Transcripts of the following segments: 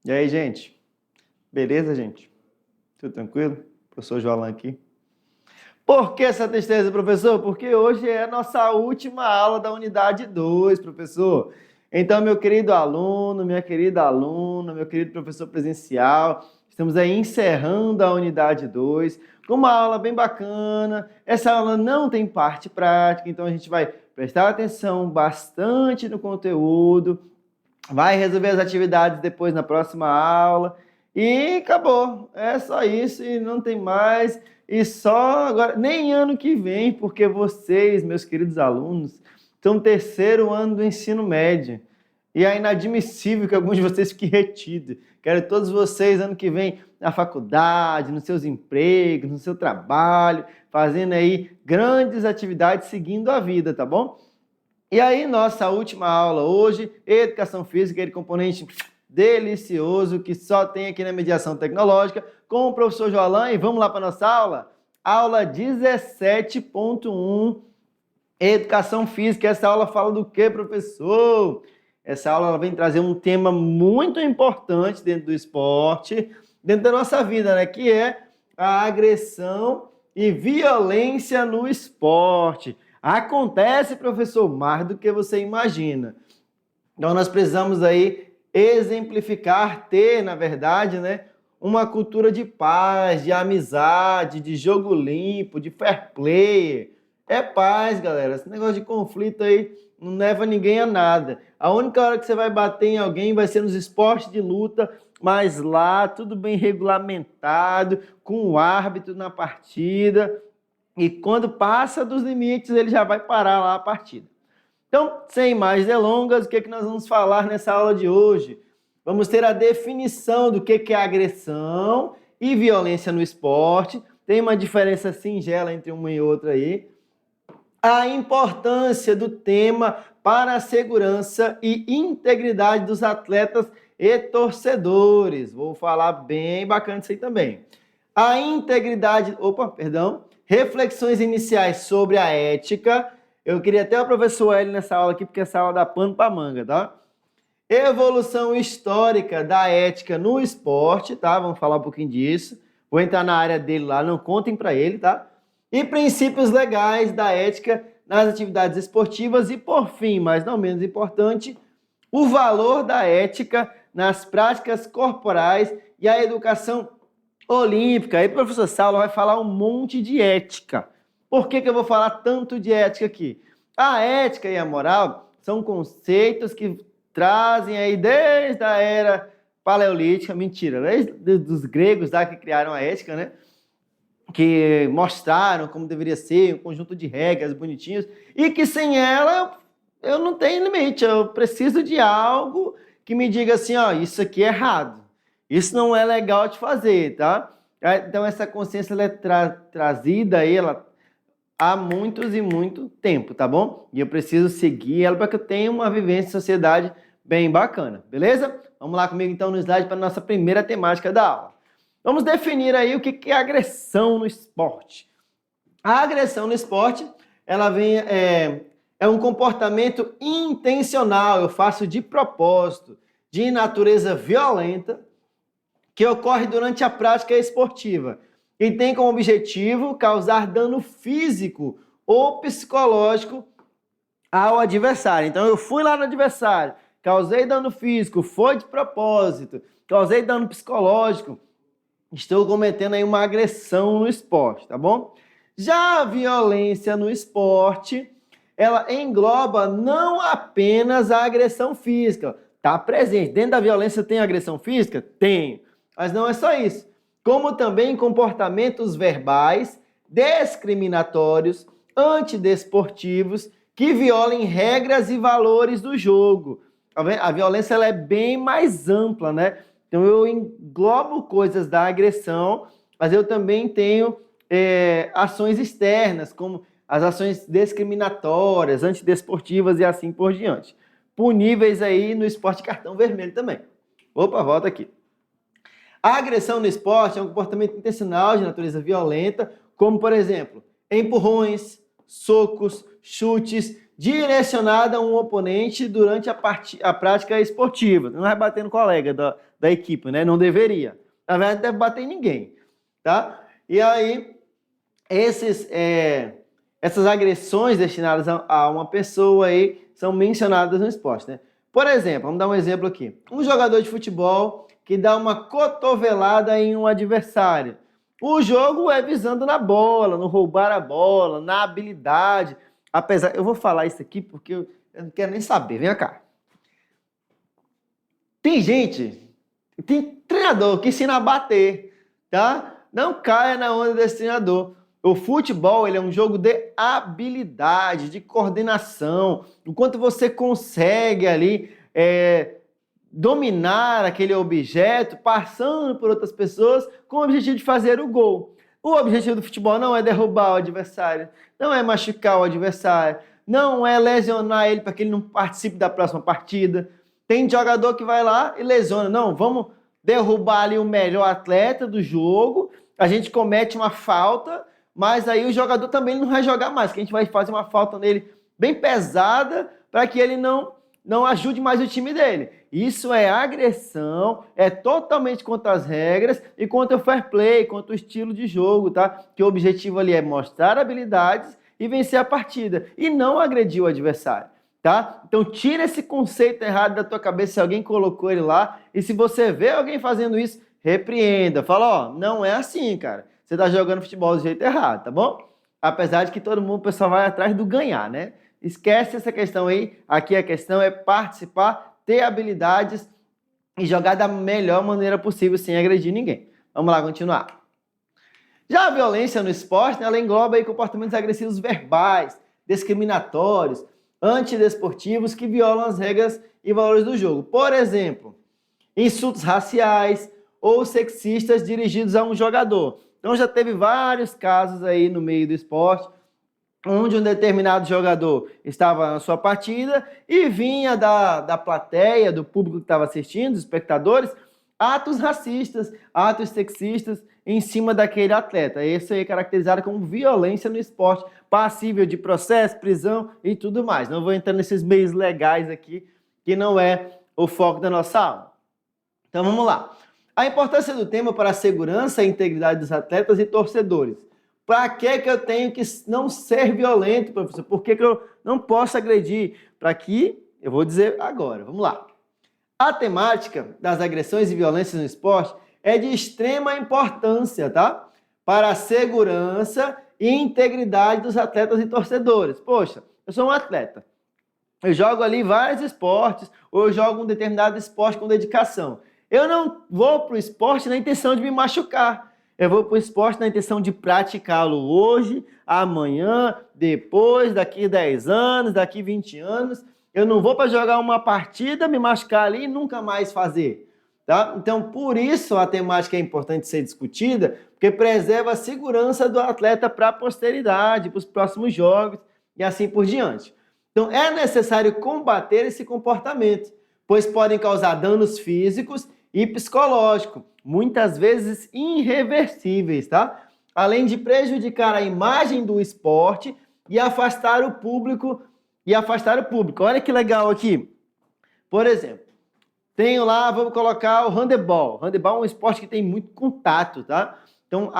E aí, gente? Beleza, gente? Tudo tranquilo? Professor Joalan aqui. Por que essa tristeza, professor? Porque hoje é a nossa última aula da unidade 2, professor. Então, meu querido aluno, minha querida aluna, meu querido professor presencial, estamos aí encerrando a unidade 2 com uma aula bem bacana. Essa aula não tem parte prática, então a gente vai prestar atenção bastante no conteúdo, vai resolver as atividades depois na próxima aula e acabou. É só isso e não tem mais. E só agora, nem ano que vem, porque vocês, meus queridos alunos, estão no terceiro ano do ensino médio. E é inadmissível que alguns de vocês fiquem retidos. Quero todos vocês ano que vem na faculdade, nos seus empregos, no seu trabalho, fazendo aí grandes atividades, seguindo a vida, tá bom? E aí, nossa última aula hoje, Educação Física, aquele componente delicioso que só tem aqui na Mediação Tecnológica, com o professor Joalan. E vamos lá para a nossa aula? Aula 17.1, Educação Física. Essa aula fala do que, professor? Essa aula ela vem trazer um tema muito importante dentro do esporte, dentro da nossa vida, né? Que é a agressão e violência no esporte. Acontece, professor, mais do que você imagina. Então, nós precisamos aí exemplificar, ter, na verdade, né, uma cultura de paz, de amizade, de jogo limpo, de fair play. É paz, galera. Esse negócio de conflito aí não leva ninguém a nada. A única hora que você vai bater em alguém vai ser nos esportes de luta, mas lá tudo bem regulamentado, com o árbitro na partida. E quando passa dos limites, ele já vai parar lá a partida. Então, sem mais delongas, o que nós vamos falar nessa aula de hoje? Vamos ter a definição do que é agressão e violência no esporte. Tem uma diferença singela entre uma e outra aí. A importância do tema para a segurança e integridade dos atletas e torcedores. Vou falar bem bacana disso aí também. A integridade... Reflexões iniciais sobre a ética. Eu queria até o professor Hélio nessa aula aqui, porque essa aula dá pano para manga, tá? Evolução histórica da ética no esporte, tá? Vamos falar um pouquinho disso. Vou entrar na área dele lá, não contem para ele, tá? E princípios legais da ética nas atividades esportivas. E, por fim, mas não menos importante, o valor da ética nas práticas corporais e a educação olímpica. Aí o professor Saulo vai falar um monte de ética. Por que eu vou falar tanto de ética aqui? A ética e a moral são conceitos que trazem aí desde a era paleolítica, mentira, desde os gregos lá que criaram a ética, né? Que mostraram como deveria ser, um conjunto de regras bonitinhos, e que sem ela eu não tenho limite, eu preciso de algo que me diga assim, ó, isso aqui é errado. Isso não é legal de fazer, tá? Então, essa consciência ela é trazida aí, ela, há muitos e muito tempo, tá bom? E eu preciso seguir ela para que eu tenha uma vivência em sociedade bem bacana, beleza? Vamos lá comigo, então, no slide para a nossa primeira temática da aula. Vamos definir aí o que é agressão no esporte. A agressão no esporte, ela vem... É um comportamento intencional, eu faço de propósito, de natureza violenta, que ocorre durante a prática esportiva e tem como objetivo causar dano físico ou psicológico ao adversário. Então, eu fui lá no adversário, causei dano físico, foi de propósito, causei dano psicológico, estou cometendo aí uma agressão no esporte, tá bom? Já a violência no esporte, ela engloba não apenas a agressão física, está presente. Dentro da violência tem agressão física? Tem. Mas não é só isso. Como também comportamentos verbais, discriminatórios, antidesportivos, que violem regras e valores do jogo. A violência ela é bem mais ampla, né? Então eu englobo coisas da agressão, mas eu também tenho ações externas, como as ações discriminatórias, antidesportivas e assim por diante. Puníveis aí no esporte cartão vermelho também. Opa, volta aqui. A agressão no esporte é um comportamento intencional de natureza violenta, como, por exemplo, empurrões, socos, chutes, direcionada a um oponente durante a prática esportiva. Não vai bater no colega da equipe, né? Não deveria. Na verdade, não deve bater em ninguém, tá? E aí, essas agressões destinadas a uma pessoa aí são mencionadas no esporte, né? Por exemplo, vamos dar um exemplo aqui. Um jogador de futebol que dá uma cotovelada em um adversário. O jogo é visando na bola, no roubar a bola, na habilidade. Apesar, eu vou falar isso aqui porque eu não quero nem saber. Vem cá. Tem treinador que ensina a bater, tá? Não caia na onda desse treinador. O futebol, ele é um jogo de habilidade, de coordenação. O quanto você consegue ali dominar aquele objeto, passando por outras pessoas, com o objetivo de fazer o gol. O objetivo do futebol não é derrubar o adversário, não é machucar o adversário, não é lesionar ele para que ele não participe da próxima partida. Tem jogador que vai lá e lesiona. Não, vamos derrubar ali o melhor atleta do jogo, a gente comete uma falta, mas aí o jogador também não vai jogar mais, que a gente vai fazer uma falta nele bem pesada para que ele não ajude mais o time dele. Isso é agressão, é totalmente contra as regras e contra o fair play, contra o estilo de jogo, tá? Que o objetivo ali é mostrar habilidades e vencer a partida e não agredir o adversário, tá? Então tira esse conceito errado da tua cabeça se alguém colocou ele lá e se você vê alguém fazendo isso, repreenda. Fala, ó, não é assim, cara. Você tá jogando futebol do jeito errado, tá bom? Apesar de que todo mundo, o pessoal vai atrás do ganhar, né? Esquece essa questão aí. Aqui a questão é participar, ter habilidades e jogar da melhor maneira possível sem agredir ninguém. Vamos lá, continuar. Já a violência no esporte, né, ela engloba aí comportamentos agressivos verbais, discriminatórios, antidesportivos que violam as regras e valores do jogo. Por exemplo, insultos raciais ou sexistas dirigidos a um jogador. Então já teve vários casos aí no meio do esporte, onde um determinado jogador estava na sua partida e vinha da plateia, do público que estava assistindo, dos espectadores, atos racistas, atos sexistas em cima daquele atleta. Isso aí é caracterizado como violência no esporte, passível de processo, prisão e tudo mais. Não vou entrar nesses meios legais aqui, que não é o foco da nossa aula. Então vamos lá. A importância do tema para a segurança e integridade dos atletas e torcedores. Para que eu tenho que não ser violento, professor? Por que eu não posso agredir? Para que, eu vou dizer agora, vamos lá. A temática das agressões e violências no esporte é de extrema importância, tá? Para a segurança e integridade dos atletas e torcedores. Poxa, eu sou um atleta. Eu jogo ali vários esportes, ou eu jogo um determinado esporte com dedicação. Eu não vou para o esporte na intenção de me machucar. Eu vou para o esporte na intenção de praticá-lo hoje, amanhã, depois, daqui 10 anos, daqui 20 anos. Eu não vou para jogar uma partida, me machucar ali e nunca mais fazer. Tá? Então, por isso a temática é importante ser discutida, porque preserva a segurança do atleta para a posteridade, para os próximos jogos e assim por diante. Então, é necessário combater esse comportamento, pois podem causar danos físicos e psicológicos, muitas vezes irreversíveis, tá? Além de prejudicar a imagem do esporte e afastar o público. Olha que legal aqui. Por exemplo, tenho lá, vamos colocar o handebol. Handebol é um esporte que tem muito contato, tá? Então,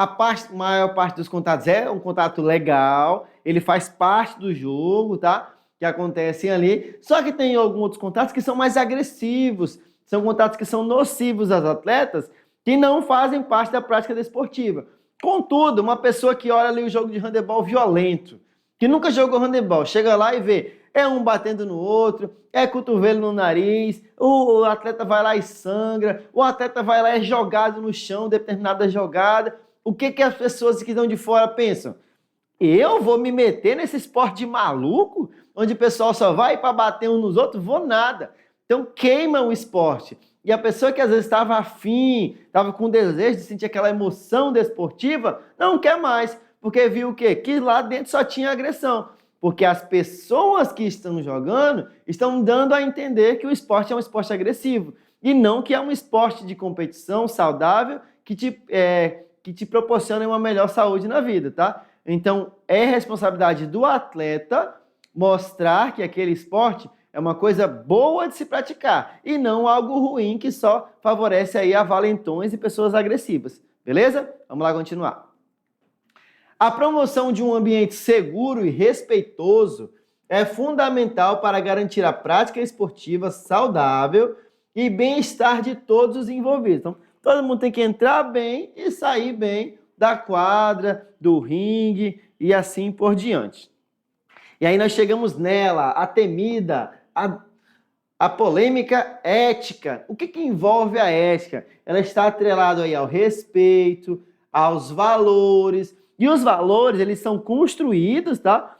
maior parte dos contatos é um contato legal, ele faz parte do jogo, tá? Que acontecem ali. Só que tem alguns outros contatos que são mais agressivos, são contatos que são nocivos aos atletas, que não fazem parte da prática desportiva. Contudo, uma pessoa que olha ali o jogo de handebol violento, que nunca jogou handebol, chega lá e vê, é um batendo no outro, é cotovelo no nariz, o atleta vai lá e sangra, o atleta vai lá e é jogado no chão, determinada jogada. O que as pessoas que estão de fora pensam? Eu vou me meter nesse esporte de maluco, onde o pessoal só vai para bater uns nos outros? Vou nada. Então queima o esporte. E a pessoa que às vezes estava afim, estava com desejo de sentir aquela emoção desportiva, não quer mais. Porque viu o quê? Que lá dentro só tinha agressão. Porque as pessoas que estão jogando estão dando a entender que o esporte é um esporte agressivo. E não que é um esporte de competição saudável que te proporciona uma melhor saúde na vida, tá? Então, é responsabilidade do atleta mostrar que aquele esporte é uma coisa boa de se praticar e não algo ruim que só favorece aí a valentões e pessoas agressivas. Beleza? Vamos lá continuar. A promoção de um ambiente seguro e respeitoso é fundamental para garantir a prática esportiva saudável e bem-estar de todos os envolvidos. Então, todo mundo tem que entrar bem e sair bem da quadra, do ringue e assim por diante. E aí nós chegamos nela, a temida, a polêmica ética. O que envolve a ética? Ela está atrelada aí ao respeito, aos valores. E os valores, eles são construídos, tá?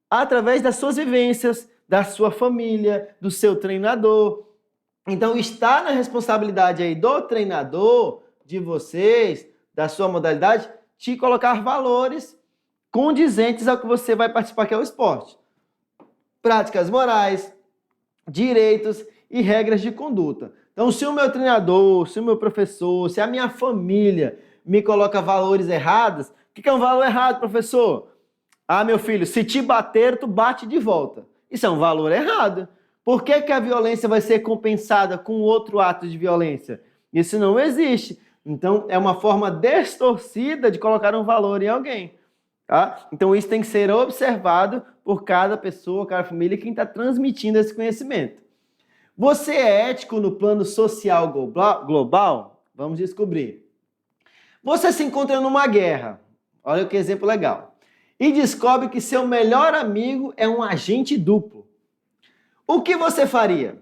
Através das suas vivências, da sua família, do seu treinador. Então, está na responsabilidade aí do treinador, de vocês, da sua modalidade, te colocar valores condizentes ao que você vai participar, que é o esporte. Práticas morais, direitos e regras de conduta. Então, se o meu treinador, se o meu professor, se a minha família me coloca valores errados, o que é um valor errado, professor? Ah, meu filho, se te bater, tu bate de volta. Isso é um valor errado. Por que a violência vai ser compensada com outro ato de violência? Isso não existe. Então, é uma forma distorcida de colocar um valor em alguém. Tá? Então, isso tem que ser observado por cada pessoa, cada família, quem está transmitindo esse conhecimento. Você é ético no plano social global? Vamos descobrir. Você se encontra numa guerra. Olha que exemplo legal. E descobre que seu melhor amigo é um agente duplo. O que você faria?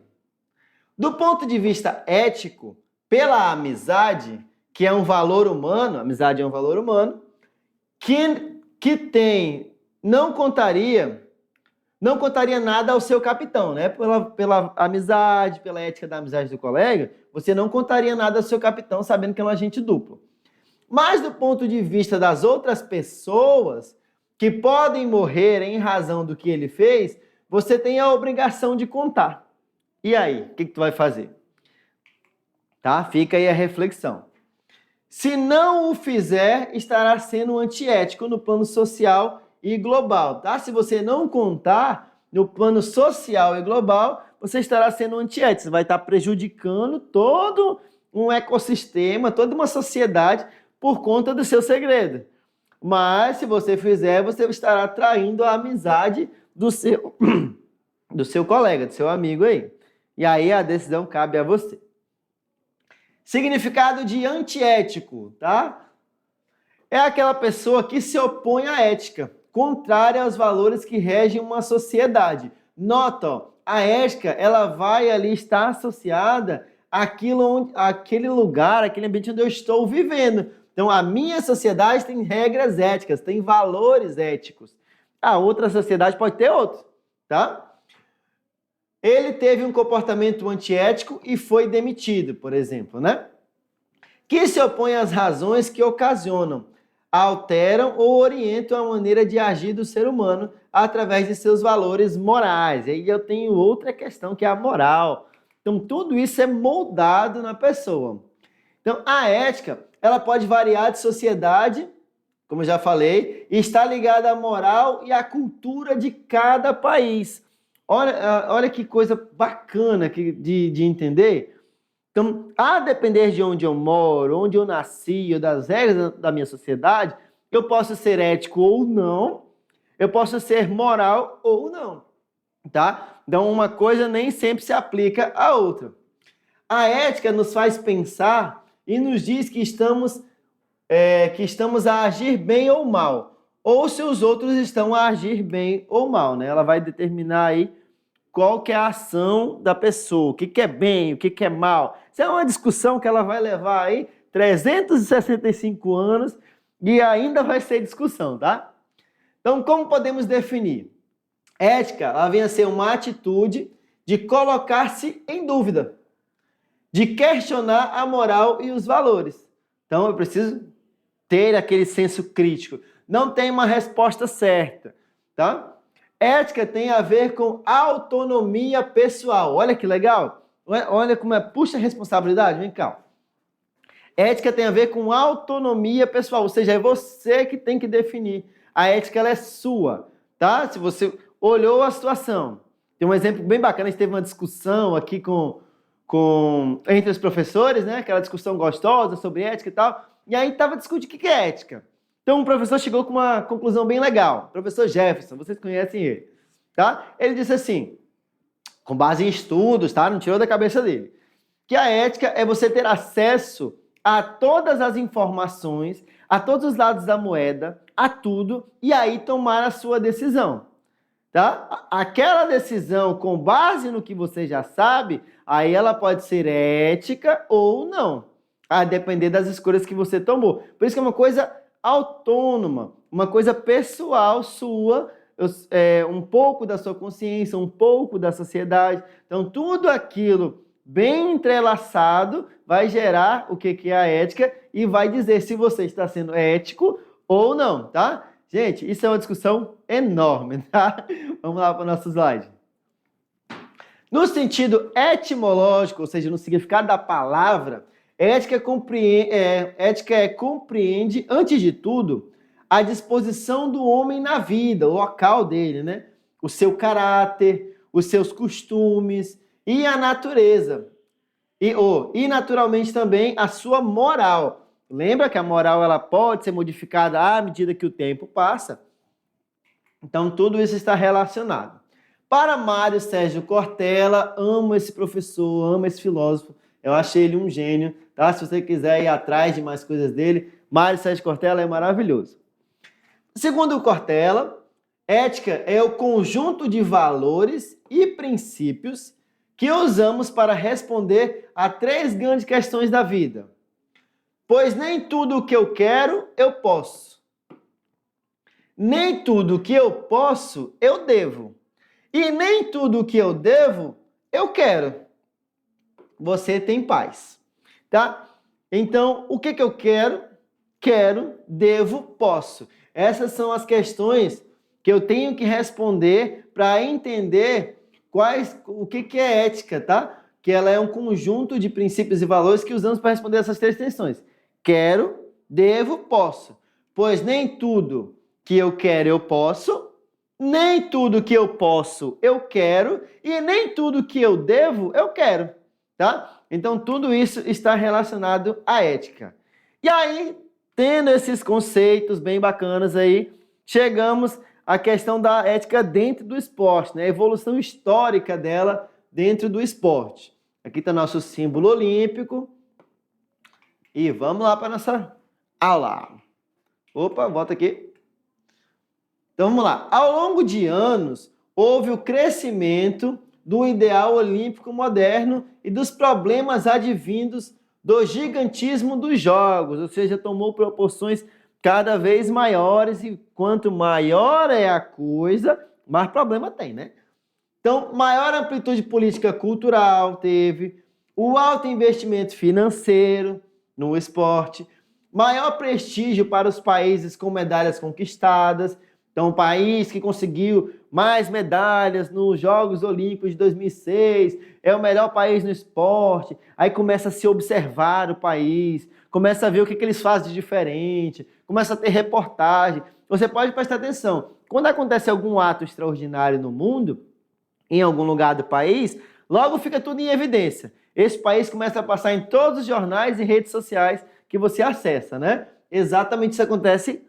Do ponto de vista ético, pela amizade, que é um valor humano, amizade é um valor humano, não contaria nada ao seu capitão, né? Pela amizade, pela ética da amizade do colega, você não contaria nada ao seu capitão sabendo que é um agente duplo. Mas do ponto de vista das outras pessoas que podem morrer em razão do que ele fez, você tem a obrigação de contar. E aí, o que tu vai fazer? Tá? Fica aí a reflexão. Se não o fizer, estará sendo antiético no plano social e global, tá? Se você não contar no plano social e global, você estará sendo antiético. Você vai estar prejudicando todo um ecossistema, toda uma sociedade por conta do seu segredo. Mas, se você fizer, você estará traindo a amizade do seu colega, do seu amigo aí. E aí a decisão cabe a você. Significado de antiético, tá? É aquela pessoa que se opõe à ética, contrária aos valores que regem uma sociedade. Nota, ó, a ética, ela vai ali estar associada àquele lugar, àquele ambiente onde eu estou vivendo. Então, a minha sociedade tem regras éticas, tem valores éticos. A outra sociedade pode ter outros, tá? Ele teve um comportamento antiético e foi demitido, por exemplo, né? Que se opõe às razões que ocasionam, alteram ou orientam a maneira de agir do ser humano através de seus valores morais. E aí eu tenho outra questão, que é a moral. Então, tudo isso é moldado na pessoa. Então, a ética, ela pode variar de sociedade, como eu já falei, e está ligada à moral e à cultura de cada país. Olha que coisa bacana de entender. Então, a depender de onde eu moro, onde eu nasci, ou das regras da minha sociedade, eu posso ser ético ou não, eu posso ser moral ou não, tá? Então, uma coisa nem sempre se aplica à outra. A ética nos faz pensar e nos diz que estamos a agir bem ou mal, ou se os outros estão a agir bem ou mal, né? Ela vai determinar aí qual que é a ação da pessoa, o que é bem, o que é mal. Isso é uma discussão que ela vai levar aí 365 anos e ainda vai ser discussão, tá? Então, como podemos definir? Ética, ela vem a ser uma atitude de colocar-se em dúvida, de questionar a moral e os valores. Então, eu preciso ter aquele senso crítico. Não tem uma resposta certa, tá? Ética tem a ver com autonomia pessoal. Olha que legal. Olha como puxa a responsabilidade. Vem cá. Ética tem a ver com autonomia pessoal. Ou seja, é você que tem que definir A ética, ela é sua, tá? Se você olhou a situação. Tem um exemplo bem bacana, a gente teve uma discussão aqui entre os professores, né? Aquela discussão gostosa sobre ética e tal. E aí estava discutindo o que é ética. Então o professor chegou com uma conclusão bem legal. O professor Jefferson, vocês conhecem ele, tá? Ele disse assim, com base em estudos, tá? Não tirou da cabeça dele, que a ética é você ter acesso a todas as informações, a todos os lados da moeda, a tudo, e aí tomar a sua decisão, tá? Aquela decisão com base no que você já sabe, aí ela pode ser ética ou não, a depender das escolhas que você tomou. Por isso que é uma coisa autônoma, uma coisa pessoal sua, um pouco da sua consciência, um pouco da sociedade. Então, tudo aquilo bem entrelaçado vai gerar o que é a ética e vai dizer se você está sendo ético ou não, tá? Gente, isso é uma discussão enorme, tá? Vamos lá para o nosso slide. No sentido etimológico, ou seja, no significado da palavra, ética compreende, antes de tudo, a disposição do homem na vida, o local dele, né? O seu caráter, os seus costumes e a natureza. E naturalmente também a sua moral. Lembra que a moral ela pode ser modificada à medida que o tempo passa? Então, tudo isso está relacionado. Para Mário Sérgio Cortella, amo esse professor, amo esse filósofo. Eu achei ele um gênio, tá? Se você quiser ir atrás de mais coisas dele, Mário Sérgio Cortella é maravilhoso. Segundo o Cortella, ética é o conjunto de valores e princípios que usamos para responder a 3 grandes questões da vida. Pois nem tudo o que eu quero, eu posso. Nem tudo o que eu posso, eu devo. E nem tudo o que eu devo, eu quero. Você tem paz, tá? Então, o que eu quero? Quero, devo, posso. Essas são as questões que eu tenho que responder para entender o que é ética, tá? Que ela é um conjunto de princípios e valores que usamos para responder essas 3 questões. Quero, devo, posso. Pois nem tudo que eu quero eu posso, nem tudo que eu posso eu quero e nem tudo que eu devo eu quero, tá? Então tudo isso está relacionado à ética. E aí, tendo esses conceitos bem bacanas aí, chegamos à questão da ética dentro do esporte, né? A evolução histórica dela dentro do esporte. Aqui está nosso símbolo olímpico. E vamos lá para a nossa aula. Opa, volta aqui. Então vamos lá. Ao longo de anos, houve o crescimento do ideal olímpico moderno e dos problemas advindos do gigantismo dos jogos, ou seja, tomou proporções cada vez maiores e quanto maior é a coisa, mais problema tem, né? Então, maior amplitude política cultural teve, o alto investimento financeiro no esporte, maior prestígio para os países com medalhas conquistadas. Então, o país que conseguiu mais medalhas nos Jogos Olímpicos de 2006 é o melhor país no esporte. Aí começa a se observar o país, começa a ver o que eles fazem de diferente, começa a ter reportagem. Você pode prestar atenção. Quando acontece algum ato extraordinário no mundo, em algum lugar do país, logo fica tudo em evidência. Esse país começa a passar em todos os jornais e redes sociais que você acessa, né? Exatamente isso acontece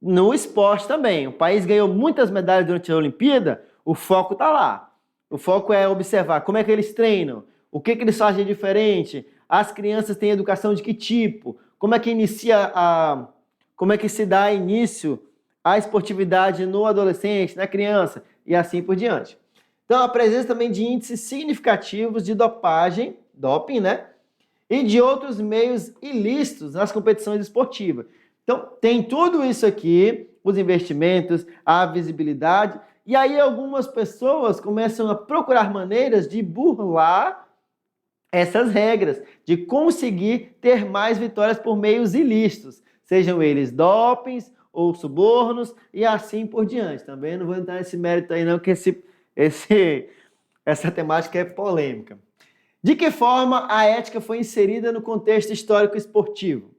no esporte também. O país ganhou muitas medalhas durante a Olimpíada, o foco está lá. O foco é observar como é que eles treinam, o que eles fazem de diferente, as crianças têm educação de que tipo, como é que como é que se dá início à esportividade no adolescente, na criança, e assim por diante. Então, a presença também de índices significativos de doping, né? E de outros meios ilícitos nas competições esportivas. Então, tem tudo isso aqui, os investimentos, a visibilidade, e aí algumas pessoas começam a procurar maneiras de burlar essas regras, de conseguir ter mais vitórias por meios ilícitos, sejam eles dopings ou subornos e assim por diante. Também não vou entrar nesse mérito aí não, que essa temática é polêmica. De que forma a ética foi inserida no contexto histórico esportivo?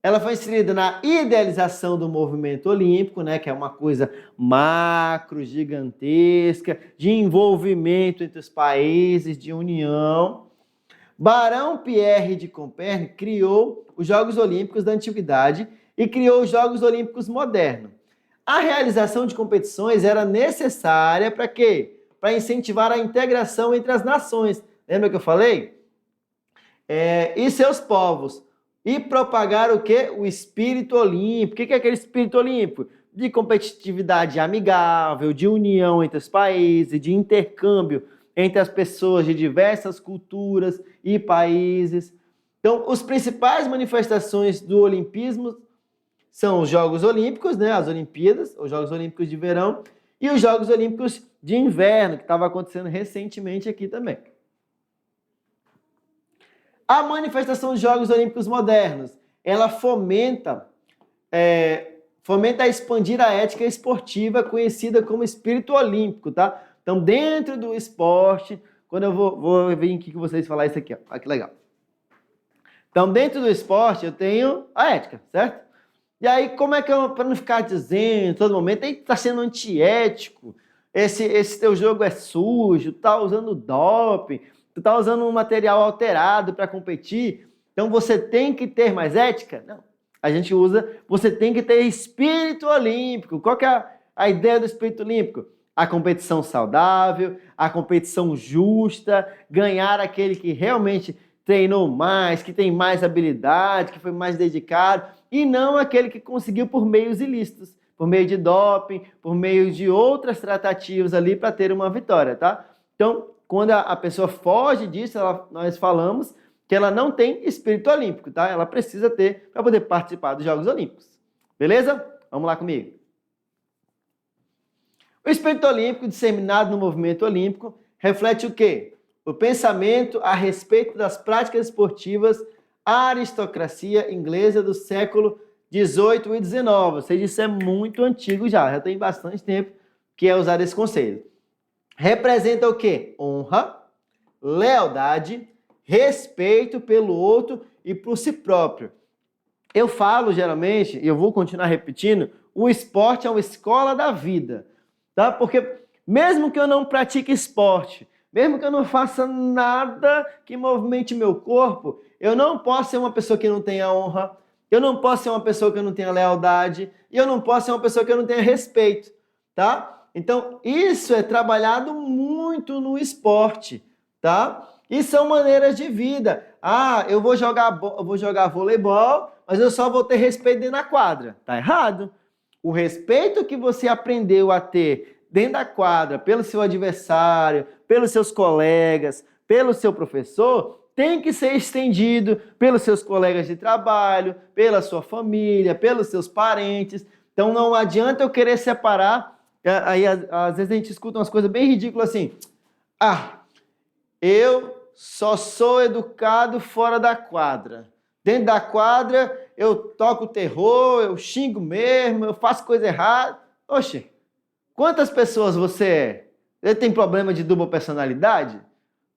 Ela foi inserida na idealização do movimento olímpico, né, que é uma coisa macro, gigantesca, de envolvimento entre os países, de união. Barão Pierre de Coubertin criou os Jogos Olímpicos da Antiguidade e criou os Jogos Olímpicos modernos. A realização de competições era necessária para quê? Para incentivar a integração entre as nações. Lembra que eu falei? E seus povos. E propagar o quê? O espírito olímpico. O que é aquele espírito olímpico? De competitividade amigável, de união entre os países, de intercâmbio entre as pessoas de diversas culturas e países. Então, as principais manifestações do olimpismo são os Jogos Olímpicos, né? As Olimpíadas, os Jogos Olímpicos de verão, e os Jogos Olímpicos de inverno, que estava acontecendo recentemente aqui também. A manifestação dos Jogos Olímpicos modernos, ela fomenta a expandir a ética esportiva conhecida como espírito olímpico, tá? Então, dentro do esporte, quando eu vou vir aqui com vocês falar isso aqui, ó. Olha que legal. Então, dentro do esporte, eu tenho a ética, certo? E aí, como é que eu, para não ficar dizendo todo momento, aí tá sendo antiético, esse teu jogo é sujo, tá usando doping, tu tá usando um material alterado para competir, então você tem que ter mais ética? Não. A gente usa, você tem que ter espírito olímpico. Qual que é a ideia do espírito olímpico? A competição saudável, a competição justa, ganhar aquele que realmente treinou mais, que tem mais habilidade, que foi mais dedicado, e não aquele que conseguiu por meios ilícitos, por meio de doping, por meio de outras tratativas ali para ter uma vitória, tá? Então, quando a pessoa foge disso, nós falamos que ela não tem espírito olímpico, tá? Ela precisa ter para poder participar dos Jogos Olímpicos. Beleza? Vamos lá comigo. O espírito olímpico disseminado no movimento olímpico reflete o quê? O pensamento a respeito das práticas esportivas à aristocracia inglesa do século XVIII e XIX. Ou seja, isso é muito antigo já tem bastante tempo que é usado esse conceito. Representa o quê? Honra, lealdade, respeito pelo outro e por si próprio. Eu falo geralmente, e eu vou continuar repetindo, o esporte é uma escola da vida, tá? Porque mesmo que eu não pratique esporte, mesmo que eu não faça nada que movimente meu corpo, eu não posso ser uma pessoa que não tenha honra, eu não posso ser uma pessoa que não tenha lealdade, e eu não posso ser uma pessoa que não tenha respeito, tá? Então, isso é trabalhado muito no esporte, tá? E são maneiras de vida. Ah, eu vou jogar voleibol, mas eu só vou ter respeito dentro da quadra. Tá errado. O respeito que você aprendeu a ter dentro da quadra, pelo seu adversário, pelos seus colegas, pelo seu professor, tem que ser estendido pelos seus colegas de trabalho, pela sua família, pelos seus parentes. Então não adianta eu querer separar. Aí às vezes a gente escuta umas coisas bem ridículas assim. Ah, eu só sou educado fora da quadra. Dentro da quadra eu toco terror, eu xingo mesmo, eu faço coisa errada. Oxe, quantas pessoas você é? Você tem problema de dupla personalidade?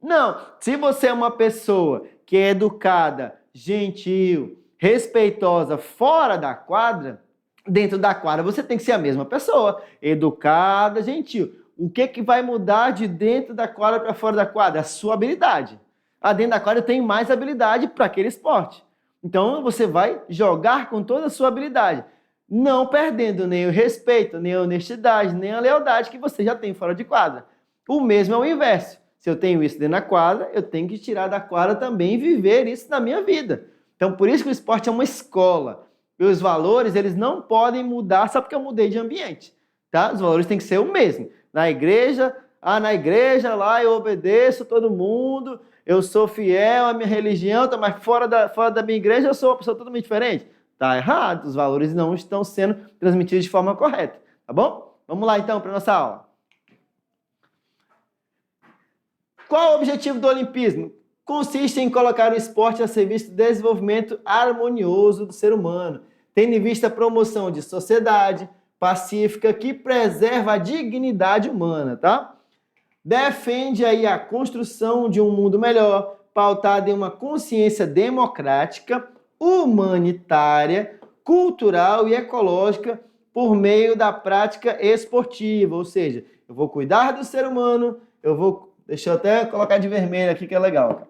Não, se você é uma pessoa que é educada, gentil, respeitosa fora da quadra, dentro da quadra você tem que ser a mesma pessoa, educada, gentil. O que vai mudar de dentro da quadra para fora da quadra? A sua habilidade. Dentro da quadra tem mais habilidade para aquele esporte. Então você vai jogar com toda a sua habilidade, não perdendo nem o respeito, nem a honestidade, nem a lealdade que você já tem fora de quadra. O mesmo é o inverso. Se eu tenho isso dentro da quadra, eu tenho que tirar da quadra também e viver isso na minha vida. Então, por isso que o esporte é uma escola. E os valores, eles não podem mudar só porque eu mudei de ambiente, tá? Os valores têm que ser o mesmo. Na igreja lá eu obedeço todo mundo, eu sou fiel à minha religião, mas fora da minha igreja eu sou uma pessoa totalmente diferente. Tá errado, os valores não estão sendo transmitidos de forma correta, tá bom? Vamos lá então para a nossa aula. Qual o objetivo do olimpismo? Consiste em colocar o esporte a serviço do desenvolvimento harmonioso do ser humano, tendo em vista a promoção de sociedade pacífica que preserva a dignidade humana, tá? Defende aí a construção de um mundo melhor, pautado em uma consciência democrática, humanitária, cultural e ecológica por meio da prática esportiva. Ou seja, eu vou cuidar do ser humano, deixa eu até colocar de vermelho aqui que é legal.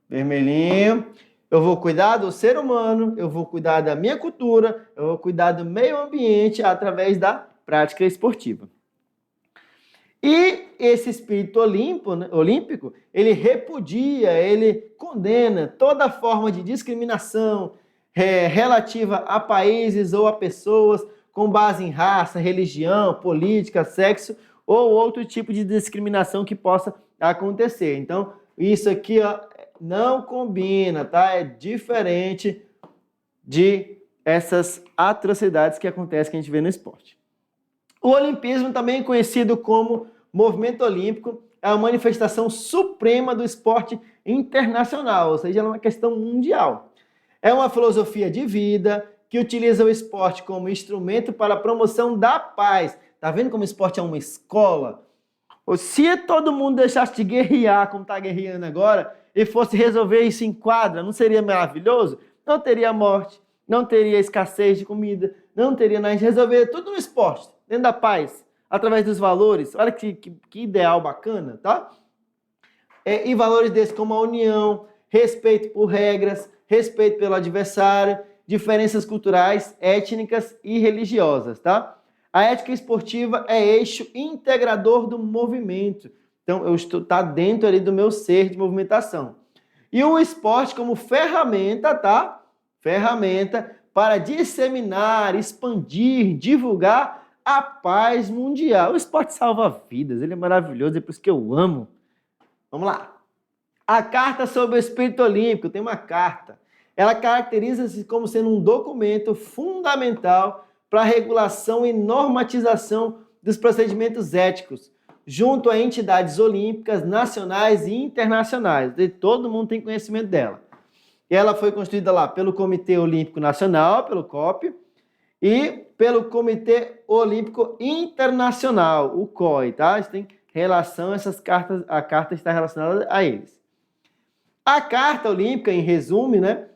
Vermelhinho. Eu vou cuidar do ser humano, eu vou cuidar da minha cultura, eu vou cuidar do meio ambiente através da prática esportiva. E esse espírito olímpico, ele repudia, ele condena toda forma de discriminação relativa a países ou a pessoas com base em raça, religião, política, sexo ou outro tipo de discriminação que possa acontecer. Então, isso aqui, ó, não combina, tá? É diferente de essas atrocidades que acontecem, que a gente vê no esporte. O olimpismo, também conhecido como movimento olímpico, é a manifestação suprema do esporte internacional, ou seja, é uma questão mundial. É uma filosofia de vida que utiliza o esporte como instrumento para a promoção da paz. Tá vendo como o esporte é uma escola? Se todo mundo deixasse de guerrear, como está guerreando agora, e fosse resolver isso em quadra, não seria maravilhoso? Não teria morte, não teria escassez de comida, não teria nada. A gente resolveria tudo no esporte, dentro da paz, através dos valores. Olha que ideal bacana, tá? E valores desses como a união, respeito por regras, respeito pelo adversário, diferenças culturais, étnicas e religiosas, tá? A ética esportiva é eixo integrador do movimento. Então, eu estou dentro ali do meu ser de movimentação. E o esporte como ferramenta, tá? Ferramenta para disseminar, expandir, divulgar a paz mundial. O esporte salva vidas, ele é maravilhoso, é por isso que eu amo. Vamos lá. A Carta sobre o Espírito Olímpico, tem uma carta. Ela caracteriza-se como sendo um documento fundamental para a regulação e normatização dos procedimentos éticos, junto a entidades olímpicas nacionais e internacionais. E todo mundo tem conhecimento dela. Ela foi construída lá pelo Comitê Olímpico Nacional, pelo COP, e pelo Comitê Olímpico Internacional, o COI, tá? Isso tem relação, essas cartas, a carta está relacionada a eles. A Carta Olímpica, em resumo, né,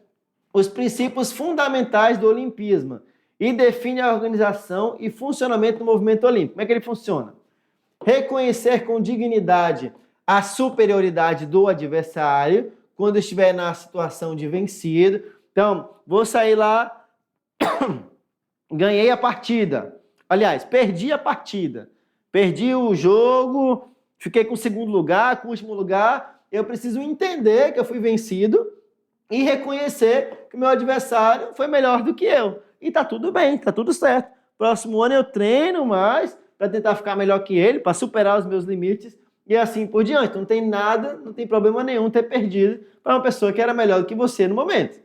os princípios fundamentais do olimpismo e define a organização e funcionamento do movimento olímpico. Como é que ele funciona? Reconhecer com dignidade a superioridade do adversário quando estiver na situação de vencido. Então, vou sair lá, ganhei a partida. Aliás, perdi a partida. Perdi o jogo, fiquei com o segundo lugar, com o último lugar. Eu preciso entender que eu fui vencido e reconhecer que o meu adversário foi melhor do que eu. E tá tudo bem, tá tudo certo. Próximo ano eu treino mais para tentar ficar melhor que ele, para superar os meus limites e assim por diante. Não tem nada, não tem problema nenhum ter perdido para uma pessoa que era melhor do que você no momento.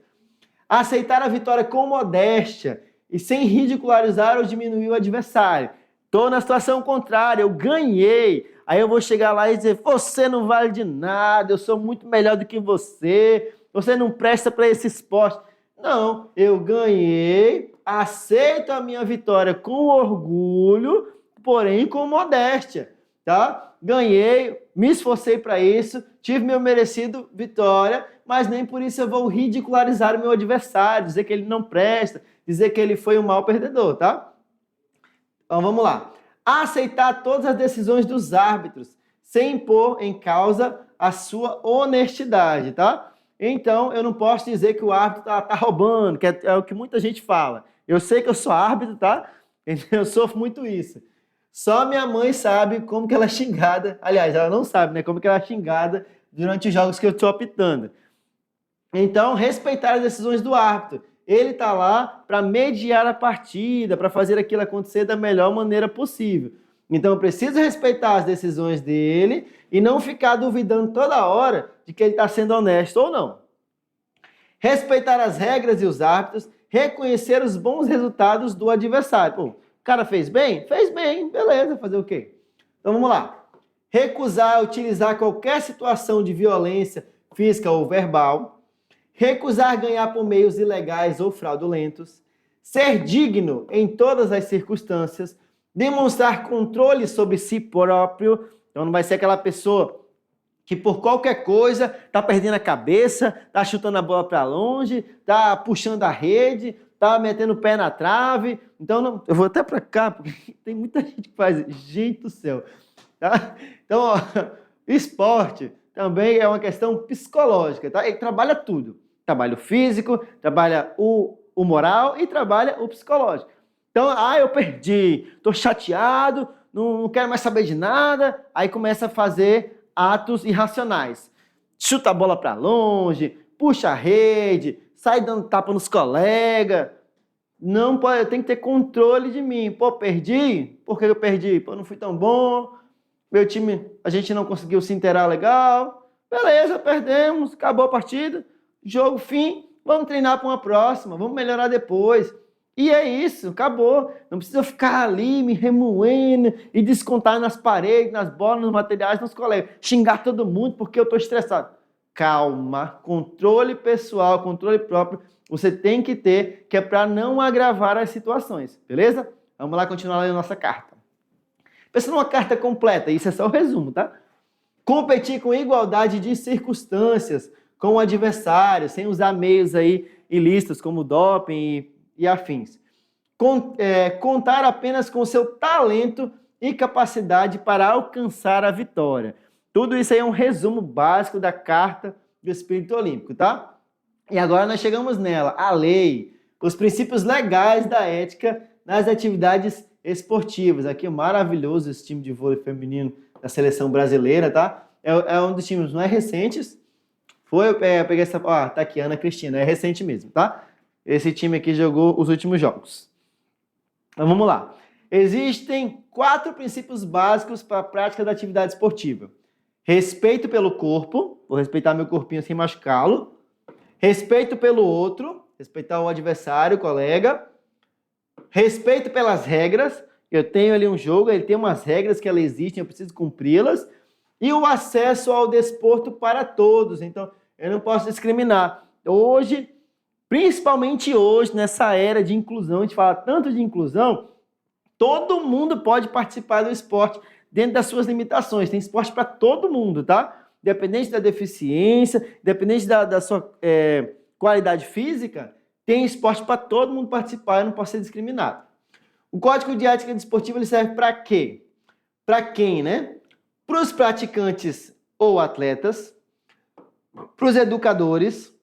Aceitar a vitória com modéstia e sem ridicularizar ou diminuir o adversário. Estou na situação contrária, eu ganhei. Aí eu vou chegar lá e dizer, você não vale de nada, eu sou muito melhor do que você não presta para esse esporte. Não, eu ganhei, aceito a minha vitória com orgulho, porém com modéstia, tá? Ganhei, me esforcei para isso, tive meu merecido vitória, mas nem por isso eu vou ridicularizar o meu adversário, dizer que ele não presta, dizer que ele foi um mau perdedor, tá? Então vamos lá. Aceitar todas as decisões dos árbitros, sem pôr em causa a sua honestidade, tá? Então, eu não posso dizer que o árbitro tá roubando, que é o que muita gente fala. Eu sei que eu sou árbitro, tá? Eu sofro muito isso. Só minha mãe sabe como que ela é xingada. Aliás, ela não sabe, né? Como que ela é xingada durante os jogos que eu estou apitando. Então, respeitar as decisões do árbitro. Ele está lá para mediar a partida, para fazer aquilo acontecer da melhor maneira possível. Então, eu preciso respeitar as decisões dele e não ficar duvidando toda hora de que ele está sendo honesto ou não. Respeitar as regras e os árbitros, reconhecer os bons resultados do adversário. Pô, o cara fez bem? Fez bem, beleza, fazer o quê? Então, vamos lá. Recusar utilizar qualquer situação de violência física ou verbal. Recusar ganhar por meios ilegais ou fraudulentos. Ser digno em todas as circunstâncias. Demonstrar controle sobre si próprio. Então, não vai ser aquela pessoa que por qualquer coisa tá perdendo a cabeça, tá chutando a bola para longe, tá puxando a rede, tá metendo o pé na trave. Então, eu vou até para cá, porque tem muita gente que faz. Gente do céu. Tá? Então, ó, esporte também é uma questão psicológica, tá? Ele trabalha tudo. Trabalha o físico, trabalha o moral e trabalha o psicológico. Então, eu perdi, tô chateado, não quero mais saber de nada. Aí começa a fazer atos irracionais. Chuta a bola para longe, puxa a rede, sai dando tapa nos colegas. Não pode, eu tenho que ter controle de mim. Pô, perdi? Por que eu perdi? Pô, não fui tão bom. Meu time, a gente não conseguiu se inteirar legal. Beleza, perdemos, acabou a partida. Jogo fim, vamos treinar para uma próxima, vamos melhorar depois. E é isso, acabou. Não precisa ficar ali me remoendo e descontar nas paredes, nas bolas, nos materiais, nos colegas. Xingar todo mundo porque eu estou estressado. Calma, controle pessoal, controle próprio, você tem que ter, que é para não agravar as situações, beleza? Vamos lá continuar lendo nossa carta. Pensa numa carta completa, isso é só o resumo, tá? Competir com igualdade de circunstâncias com o adversário, sem usar meios aí ilícitos como doping e afins. Contar apenas com seu talento e capacidade para alcançar a vitória. Tudo isso aí é um resumo básico da carta do espírito olímpico, tá? E agora nós chegamos nela, a lei, os princípios legais da ética nas atividades esportivas. Aqui é maravilhoso esse time de vôlei feminino da seleção brasileira, tá? É um dos times mais recentes. Eu peguei essa... Ó, tá aqui, Ana Cristina, é recente mesmo, tá? Esse time aqui jogou os últimos jogos. Então vamos lá. Existem 4 princípios básicos para a prática da atividade esportiva. Respeito pelo corpo, vou respeitar meu corpinho sem machucá-lo. Respeito pelo outro, respeitar o adversário, o colega. Respeito pelas regras, eu tenho ali um jogo, ele tem umas regras que elas existem, eu preciso cumpri-las. E o acesso ao desporto para todos, então eu não posso discriminar. Hoje, principalmente hoje, nessa era de inclusão, a gente fala tanto de inclusão, todo mundo pode participar do esporte dentro das suas limitações. Tem esporte para todo mundo, tá? Independente da deficiência, independente da sua qualidade física, tem esporte para todo mundo participar e não pode ser discriminado. O Código de Ética Desportiva ele serve para quê? Para quem, né? Para os praticantes ou atletas, para os educadores,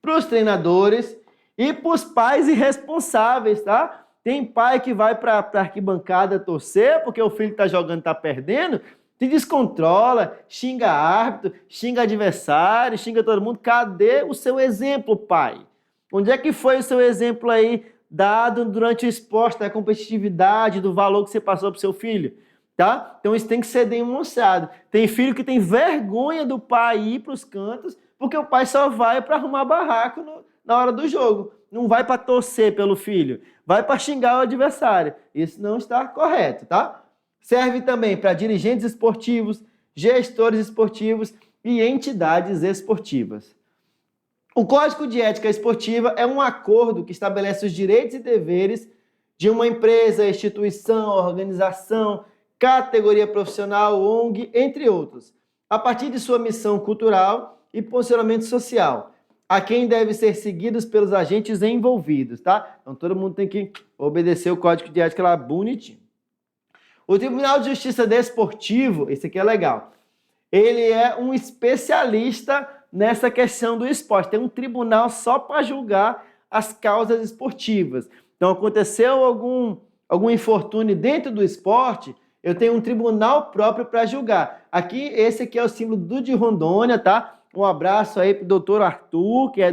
para os treinadores e para os pais e responsáveis, tá? Tem pai que vai para a arquibancada torcer porque o filho está jogando, está perdendo, se descontrola, xinga árbitro, xinga adversário, xinga todo mundo. Cadê o seu exemplo, pai? Onde é que foi o seu exemplo aí dado durante o esporte, da competitividade, do valor que você passou para o seu filho? Tá? Então isso tem que ser demonstrado. Tem filho que tem vergonha do pai ir para os cantos porque o pai só vai para arrumar barraco na hora do jogo. Não vai para torcer pelo filho, vai para xingar o adversário. Isso não está correto, tá? Serve também para dirigentes esportivos, gestores esportivos e entidades esportivas. O Código de Ética Esportiva é um acordo que estabelece os direitos e deveres de uma empresa, instituição, organização, categoria profissional, ONG, entre outros, a partir de sua missão cultural e posicionamento social, a quem deve ser seguidos pelos agentes envolvidos, tá? Então todo mundo tem que obedecer o Código de Ética lá bonitinho. O Tribunal de Justiça Desportivo, esse aqui é legal, ele é um especialista nessa questão do esporte. Tem um tribunal só para julgar as causas esportivas. Então aconteceu algum infortúnio dentro do esporte, eu tenho um tribunal próprio para julgar. Aqui, esse aqui é o símbolo do de Rondônia, tá? Um abraço aí pro doutor Arthur, que era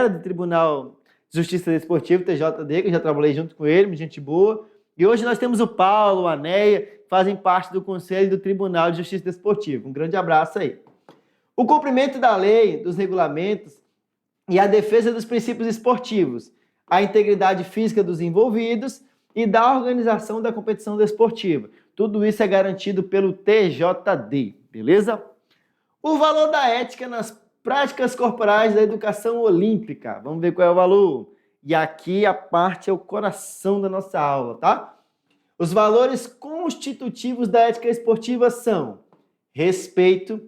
do Tribunal de Justiça Desportiva, TJD, que eu já trabalhei junto com ele, gente boa. E hoje nós temos o Paulo, a Neia, que fazem parte do Conselho do Tribunal de Justiça Desportiva. Um grande abraço aí. O cumprimento da lei, dos regulamentos e a defesa dos princípios esportivos, a integridade física dos envolvidos e da organização da competição desportiva. Tudo isso é garantido pelo TJD, beleza? O valor da ética nas práticas corporais da educação olímpica. Vamos ver qual é o valor. E aqui a parte é o coração da nossa aula, tá? Os valores constitutivos da ética esportiva são respeito,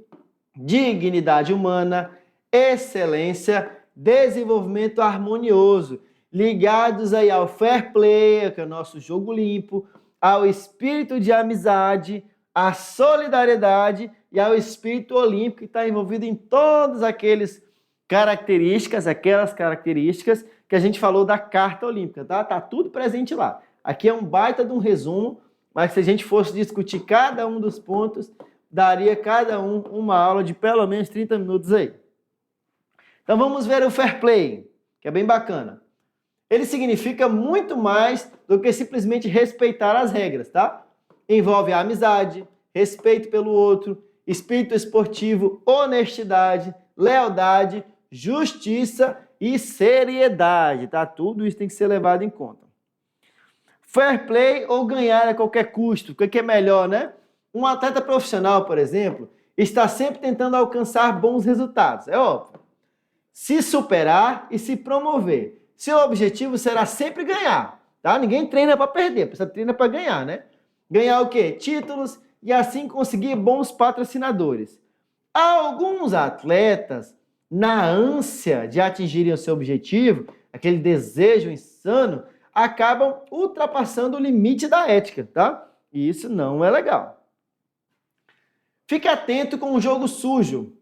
dignidade humana, excelência, desenvolvimento harmonioso, ligados aí ao fair play, que é o nosso jogo limpo, ao espírito de amizade, à solidariedade e ao espírito olímpico, que está envolvido em todas aquelas características que a gente falou da Carta Olímpica, tá? Tá tudo presente lá. Aqui é um baita de um resumo, mas se a gente fosse discutir cada um dos pontos, daria cada um uma aula de pelo menos 30 minutos aí. Então vamos ver o fair play, que é bem bacana. Ele significa muito mais do que simplesmente respeitar as regras, tá? Envolve a amizade, respeito pelo outro, espírito esportivo, honestidade, lealdade, justiça e seriedade, tá? Tudo isso tem que ser levado em conta. Fair play ou ganhar a qualquer custo, o que é melhor, né? Um atleta profissional, por exemplo, está sempre tentando alcançar bons resultados, é óbvio. Se superar e se promover. Seu objetivo será sempre ganhar, tá? Ninguém treina para perder, precisa treina para ganhar, né? Ganhar o quê? Títulos e assim conseguir bons patrocinadores. Alguns atletas, na ânsia de atingirem o seu objetivo, aquele desejo insano, acabam ultrapassando o limite da ética, tá? E isso não é legal. Fique atento com o jogo sujo,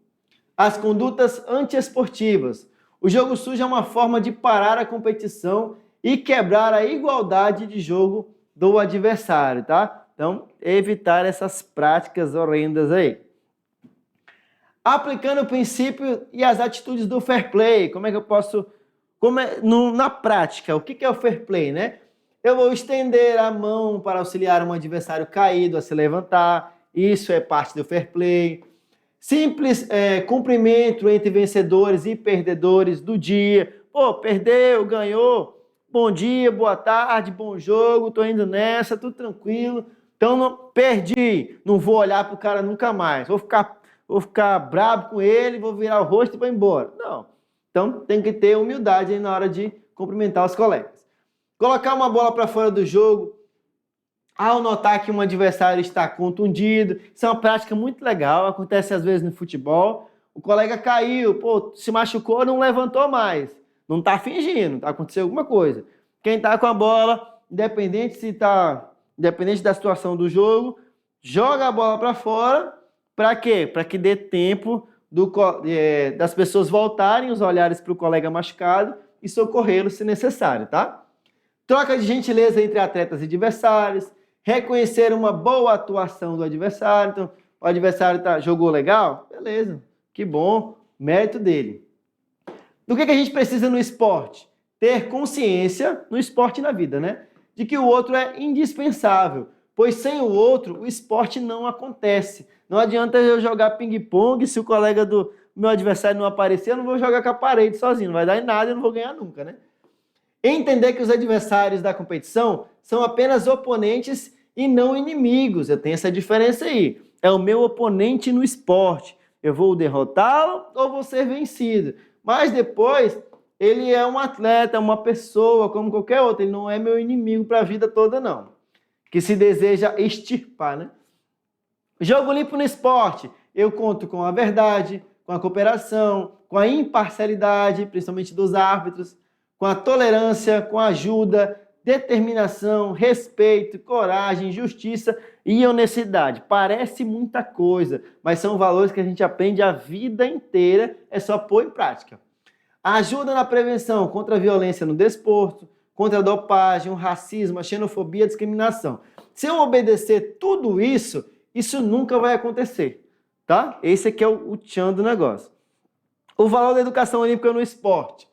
as condutas antiesportivas. O jogo sujo é uma forma de parar a competição e quebrar a igualdade de jogo do adversário, tá? Então, evitar essas práticas horrendas aí. Aplicando o princípio e as atitudes do fair play, como é que eu posso... na prática, o que é o fair play, né? Eu vou estender a mão para auxiliar um adversário caído a se levantar, isso é parte do fair play. Simples cumprimento entre vencedores e perdedores do dia. Pô, perdeu, ganhou, bom dia, boa tarde, bom jogo, tô indo nessa, tudo tranquilo. Então, não, perdi, não vou olhar pro cara nunca mais, vou ficar bravo com ele, vou virar o rosto e vou embora. Não. Então, tem que ter humildade aí na hora de cumprimentar os colegas. Colocar uma bola para fora do jogo, ao notar que um adversário está contundido, isso é uma prática muito legal, acontece às vezes no futebol, o colega caiu, pô, se machucou, não levantou mais, não está fingindo, aconteceu alguma coisa. Quem está com a bola, independente da situação do jogo, joga a bola para fora, para quê? Para que dê tempo das pessoas voltarem os olhares para o colega machucado e socorrê-lo se necessário, tá? Troca de gentileza entre atletas e adversários, reconhecer uma boa atuação do adversário. Então, o adversário jogou legal? Beleza, que bom, mérito dele. Do que a gente precisa no esporte? Ter consciência no esporte e na vida, né? De que o outro é indispensável, pois sem o outro, o esporte não acontece. Não adianta eu jogar ping-pong, se o colega do meu adversário não aparecer, eu não vou jogar com a parede sozinho, não vai dar em nada e eu não vou ganhar nunca, né? Entender que os adversários da competição são apenas oponentes e não inimigos. Eu tenho essa diferença aí. É o meu oponente no esporte. Eu vou derrotá-lo ou vou ser vencido. Mas depois, ele é um atleta, uma pessoa, como qualquer outro. Ele não é meu inimigo para a vida toda, não. Que se deseja extirpar, né? Jogo limpo no esporte. Eu conto com a verdade, com a cooperação, com a imparcialidade, principalmente dos árbitros, com a tolerância, com a ajuda, determinação, respeito, coragem, justiça e honestidade. Parece muita coisa, mas são valores que a gente aprende a vida inteira, é só pôr em prática. A ajuda na prevenção contra a violência no desporto, contra a dopagem, o racismo, a xenofobia, a discriminação. Se eu obedecer tudo isso, isso nunca vai acontecer, tá? Esse aqui é o tchan do negócio. O valor da educação olímpica no esporte.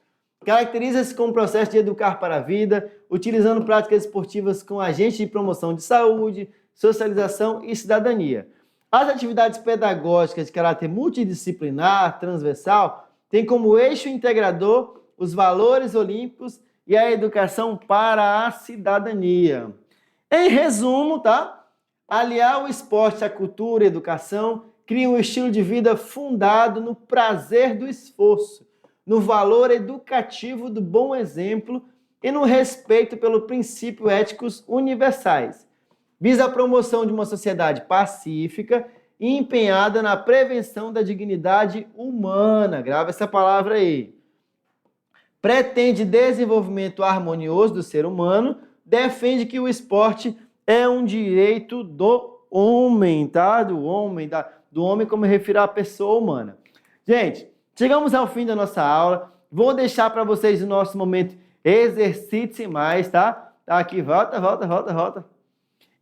Caracteriza-se como um processo de educar para a vida, utilizando práticas esportivas com agentes de promoção de saúde, socialização e cidadania. As atividades pedagógicas de caráter multidisciplinar, transversal, têm como eixo integrador os valores olímpicos e a educação para a cidadania. Em resumo, tá? Aliar o esporte à cultura e educação cria um estilo de vida fundado no prazer do esforço, no valor educativo do bom exemplo e no respeito pelo princípio éticos universais. Visa a promoção de uma sociedade pacífica, e empenhada na prevenção da dignidade humana. Grava essa palavra aí. Pretende desenvolvimento harmonioso do ser humano, defende que o esporte é um direito do homem, tá? Do homem como eu refiro à pessoa humana. Gente, chegamos ao fim da nossa aula. Vou deixar para vocês o nosso momento exercite-se mais, tá? Tá aqui, volta.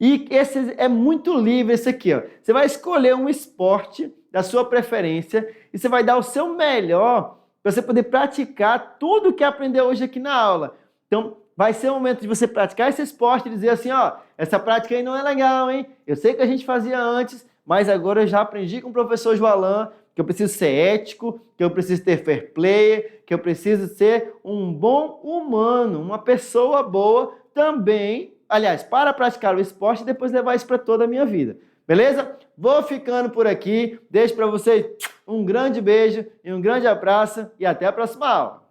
E esse é muito livre, esse aqui, ó. Você vai escolher um esporte da sua preferência e você vai dar o seu melhor para você poder praticar tudo que aprendeu hoje aqui na aula. Então, vai ser o momento de você praticar esse esporte e dizer assim, ó, essa prática aí não é legal, hein? Eu sei que a gente fazia antes, mas agora eu já aprendi com o professor Joalan que eu preciso ser ético, que eu preciso ter fair play, que eu preciso ser um bom humano, uma pessoa boa também, aliás, para praticar o esporte e depois levar isso para toda a minha vida. Beleza? Vou ficando por aqui. Deixo para vocês um grande beijo e um grande abraço e até a próxima aula.